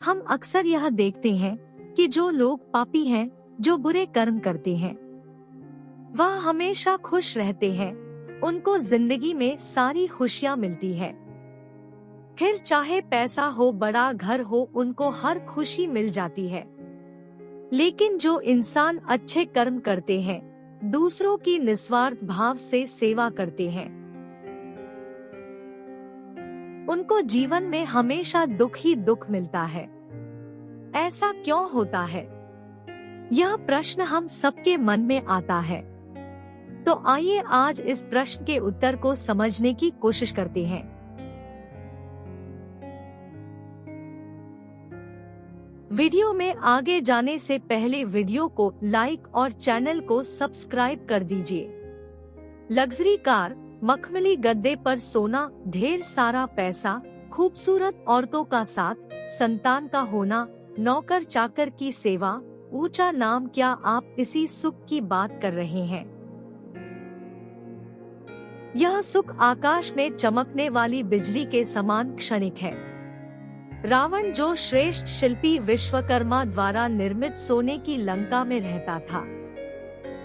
हम अक्सर यह देखते हैं कि जो लोग पापी हैं, जो बुरे कर्म करते हैं, वह हमेशा खुश रहते हैं। उनको जिंदगी में सारी खुशियां मिलती है। फिर चाहे पैसा हो, बड़ा घर हो, उनको हर खुशी मिल जाती है। लेकिन जो इंसान अच्छे कर्म करते हैं, दूसरों की निस्वार्थ भाव से सेवा करते हैं, उनको जीवन में हमेशा दुख ही दुख मिलता है। ऐसा क्यों होता है? यह प्रश्न हम सबके मन में आता है। तो आइए आज इस प्रश्न के उत्तर को समझने की कोशिश करते हैं। वीडियो में आगे जाने से पहले वीडियो को लाइक और चैनल को सब्सक्राइब कर दीजिए। लग्जरी कार, मखमली गद्दे पर सोना, ढेर सारा पैसा, खूबसूरत औरतों का साथ, संतान का होना, नौकर चाकर की सेवा, ऊंचा नाम, क्या आप इसी सुख की बात कर रहे हैं? यह सुख आकाश में चमकने वाली बिजली के समान क्षणिक है। रावण, जो श्रेष्ठ शिल्पी विश्वकर्मा द्वारा निर्मित सोने की लंका में रहता था,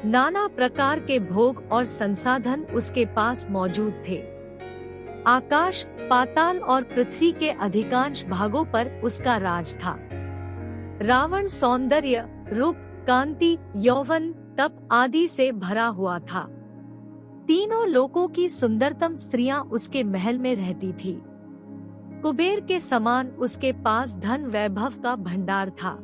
नाना प्रकार के भोग और संसाधन उसके पास मौजूद थे। आकाश, पाताल और पृथ्वी के अधिकांश भागों पर उसका राज था। रावण सौंदर्य, रूप, कांति, यौवन, तप आदि से भरा हुआ था। तीनों लोकों की सुंदरतम स्त्रियां उसके महल में रहती थी। कुबेर के समान उसके पास धन वैभव का भंडार था।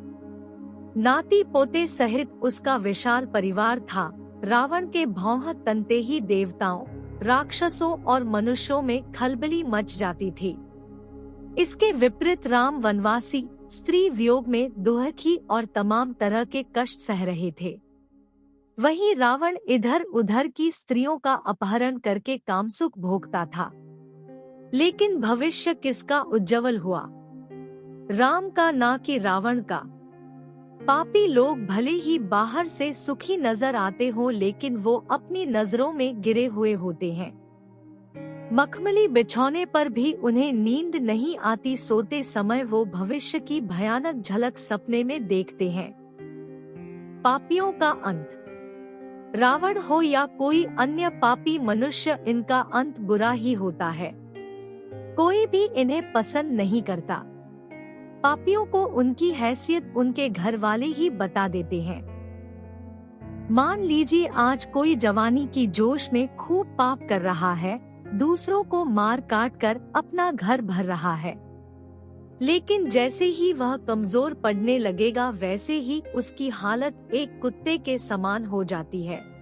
नाती पोते सहित उसका विशाल परिवार था। रावण के भौह तनते ही देवताओं, राक्षसों और मनुष्यों में खलबली मच जाती थी। इसके विपरीत राम वनवासी, स्त्री वियोग में दुखी और तमाम तरह के कष्ट सह रहे थे। वहीं रावण इधर उधर की स्त्रियों का अपहरण करके कामसुख भोगता था। लेकिन भविष्य किसका उज्जवल हुआ? राम का, ना कि रावण का। पापी लोग भले ही बाहर से सुखी नजर आते हो, लेकिन वो अपनी नजरों में गिरे हुए होते हैं। मखमली बिछौने पर भी उन्हें नींद नहीं आती। सोते समय वो भविष्य की भयानक झलक सपने में देखते हैं। पापियों का अंत। रावण हो या कोई अन्य पापी मनुष्य, इनका अंत बुरा ही होता है। कोई भी इन्हें पसंद नहीं करता। पापियों को उनकी हैसियत उनके घर वाले ही बता देते हैं। मान लीजिए आज कोई जवानी की जोश में खूब पाप कर रहा है, दूसरों को मार काट कर अपना घर भर रहा है। लेकिन जैसे ही वह कमजोर पड़ने लगेगा, वैसे ही उसकी हालत एक कुत्ते के समान हो जाती है।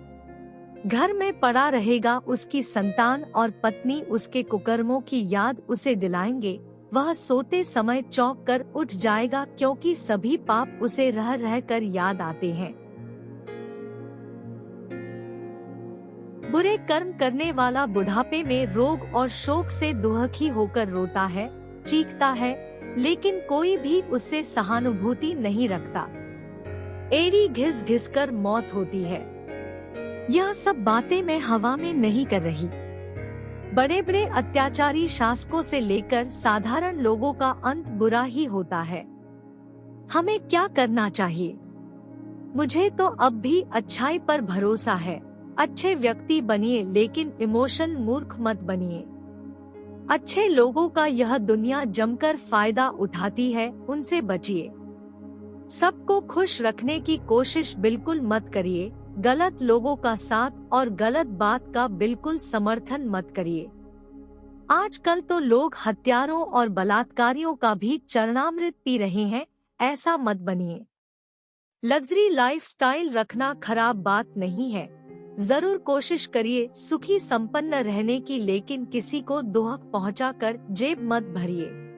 घर में पड़ा रहेगा, उसकी संतान और पत्नी उसके कुकर्मों की याद उसे दिलाएंगे। वह सोते समय चौंक कर उठ जाएगा, क्योंकि सभी पाप उसे रह रह कर याद आते हैं। बुरे कर्म करने वाला बुढ़ापे में रोग और शोक से दुखी होकर रोता है, चीखता है, लेकिन कोई भी उससे सहानुभूति नहीं रखता। एड़ी घिस घिस कर मौत होती है। यह सब बातें मैं हवा में नहीं कर रही। बड़े बड़े अत्याचारी शासकों से लेकर साधारण लोगों का अंत बुरा ही होता है। हमें क्या करना चाहिए? मुझे तो अब भी अच्छाई पर भरोसा है। अच्छे व्यक्ति बनिए, लेकिन इमोशन मूर्ख मत बनिए। अच्छे लोगों का यह दुनिया जमकर फायदा उठाती है, उनसे बचिए। सबको खुश रखने की कोशिश बिल्कुल मत करिए। गलत लोगों का साथ और गलत बात का बिल्कुल समर्थन मत करिए। आजकल तो लोग हत्यारों और बलात्कारियों का भी चरणामृत पी रहे हैं, ऐसा मत बनिए। लग्जरी लाइफस्टाइल रखना खराब बात नहीं है। जरूर कोशिश करिए सुखी संपन्न रहने की, लेकिन किसी को दुख पहुंचाकर जेब मत भरिए।